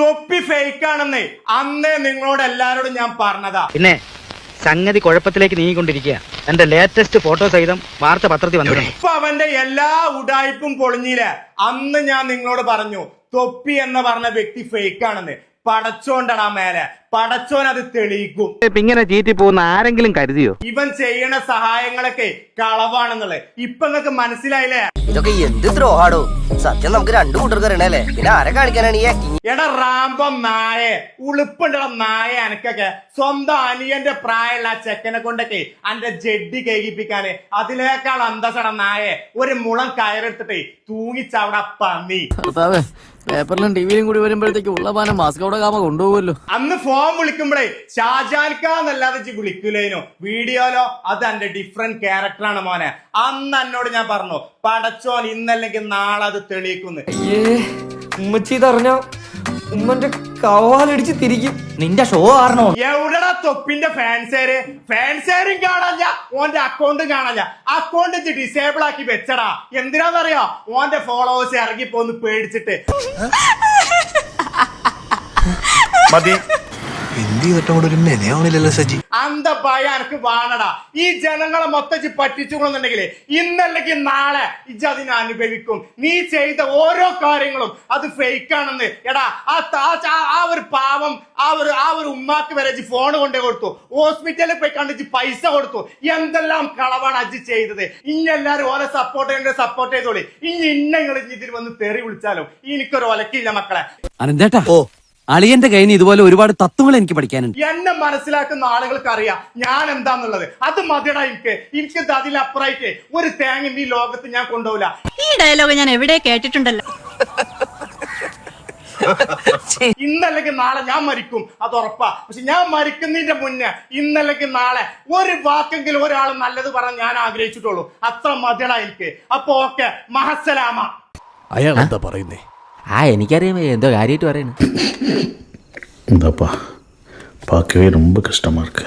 തൊപ്പി ഫേക്ക് ആണെന്ന് അന്നേ നിങ്ങളോട് എല്ലാരോടും ഞാൻ പറഞ്ഞതാ. പിന്നെ സംഗതി കുഴപ്പത്തിലേക്ക് നീങ്ങിക്കൊണ്ടിരിക്കുക. എന്റെ ലേറ്റസ്റ്റ് ഫോട്ടോ സഹിതം വാർത്ത പത്രത്തിൽ വന്നു. ഇപ്പൊ അവന്റെ എല്ലാ ഉടായ്പും പൊളിഞ്ഞില്ലേ? അന്ന് ഞാൻ നിങ്ങളോട് പറഞ്ഞു തൊപ്പി എന്ന് പറഞ്ഞ വ്യക്തി ഫേക്ക് ആണെന്ന്. പടച്ചോണ്ടടാ മേലെ, പടച്ചോൻ അത് തെളിയിക്കും. ഇങ്ങനെ ചീറ്റി പോകുന്ന ആരെങ്കിലും കരുതിയോ? ഇവൻ ചെയ്യണ സഹായങ്ങളൊക്കെ കളവാണെന്നുള്ളത് ഇപ്പൊ നിങ്ങക്ക് മനസ്സിലായില്ലേ? ഇതൊക്കെ എന്ത് ദ്രോഹാടോ? സത്യം നമുക്ക് രണ്ടു കൂട്ടർക്ക് അറിയണല്ലേ, പിന്നെ ആരെ കാണിക്കാനാണ് ഈ ആക്ടിങ്? എടാ റാമ്പം നായെ, ഉളുപ്പുണ്ടടാ നായെ. എനിക്കൊക്കെ സ്വന്തം അനിയന്റെ പ്രായമുള്ള ആ ചെക്കനെ കൊണ്ടൊക്കെ അന്റെ ജഡ്ഡി കേകിപ്പിക്കാന് അതിനേക്കാൾ അന്തസട നായെ ഒരു മുളം കയറെടുത്തിട്ടേ തൂങ്ങിച്ചവിടെ പന്നി. പേപ്പറിലും ടിവിയിലും കൂടി വരുമ്പോഴത്തേക്ക് ഉള്ള പാനം മാസ്കോടെ കാമ കൊണ്ടുപോകുമല്ലോ. അന്ന് ഫോൺ വിളിക്കുമ്പോഴേ ഷാജാൻക്കാന്നല്ലാതെ വിളിക്കൂലേനോ വീഡിയോയിലോ? അത് എന്റെ ഡിഫറെന്റ് ക്യാരക്ടറാണ് മോനെ. അന്ന് എന്നോട് ഞാൻ പറഞ്ഞു പടച്ചോൻ ഇന്നല്ലെങ്കിൽ നാളെ അത് തെളിയിക്കുന്നു. ഉമ്മച്ചി ഇതറിഞ്ഞോ ഉമ്മന്റെ കവാലടിച്ച് തിരിക്കും. നിന്റെ ഷോ ആരണോ? എവിടെടാ തൊപ്പിന്റെ ഫാൻസേരും കാണാഞ്ഞ, ഓന്റെ അക്കൗണ്ടും കാണാഞ്ഞ. അക്കൗണ്ട് ഡിസേബിൾ ആക്കി വെച്ചടാ. എന്തിനാന്നറിയോ? ഓന്റെ ഫോളോവേഴ്സ് ഇറങ്ങിപ്പോന്ന് പേടിച്ചിട്ട്. അന്ത ഭയ എനിക്ക് വാണടാ. ഈ ജനങ്ങളെ മൊത്തം പറ്റിച്ചുകൊള്ളുന്നുണ്ടെങ്കിൽ ഇന്നല്ലെങ്കിൽ നാളെ ഇജ്ജ് അതിനെ അനുഭവിക്കും. നീ ചെയ്ത ഓരോ കാര്യങ്ങളും അത് ഫേക്ക് ആണെന്ന്. എടാ ആ ഒരു പാവം ആ ഒരു ഉമ്മാക്ക് വരെ ഫോൺ കൊണ്ടേ കൊടുത്തു, ഹോസ്പിറ്റലിൽ പോയി കണ്ടിച്ച് പൈസ കൊടുത്തു. എന്തെല്ലാം കളവാണ് അജ്ജ് ചെയ്തത്. ഇനി എല്ലാരും ഓരോ സപ്പോർട്ട് ചെയ്തോളി. ഇനി ഇന്നങ്ങൾ ഇതിൽ വന്ന് തെറി വിളിച്ചാലും എനിക്കൊരു ഒലക്കില്ല മക്കളെ. അനന്തേട്ടാ, അളിയന്റെ കയ്യിൽ നിന്ന് ഇതുപോലെ ഒരുപാട് തത്വങ്ങൾ എനിക്ക് പഠിക്കാനുണ്ട്. എന്നെ മനസ്സിലാക്കുന്ന ആളുകൾക്ക് അറിയാം ഞാൻ എന്താന്നുള്ളത്. അത് മതിയടാ. എനിക്ക് അതിലപ്പുറമായിട്ട് ഒരു തേങ്ങ ഈ ലോകത്ത് ഞാൻ കൊണ്ടുപോകില്ല. ഈ ഡയലോഗ് ഞാൻ എവിടെ കേട്ടിട്ടുണ്ടല്ലോ. ഇന്നല്ലെങ്കിൽ നാളെ ഞാൻ മരിക്കും, അത് ഉറപ്പാ. പക്ഷെ ഞാൻ മരിക്കുന്നതിന്റെ മുന്നേ ഇന്നല്ലെങ്കിൽ നാളെ ഒരു വാക്കെങ്കിലും ഒരാൾ നല്ലത് പറയാൻ ഞാൻ ആഗ്രഹിച്ചിട്ടുള്ളൂ. അത്ര മതിയടാ എനിക്ക്. അപ്പൊ ഓക്കെ, മഹസലാമ. അയാൾ എന്താ പറയുന്നേ? എനിക്കറിയാം എന്തോ കാര്യമായിട്ട് പറയുന്നു. இந்தாப்பா பார்க்கவே ரொம்ப கஷ்டமாக இருக்கு.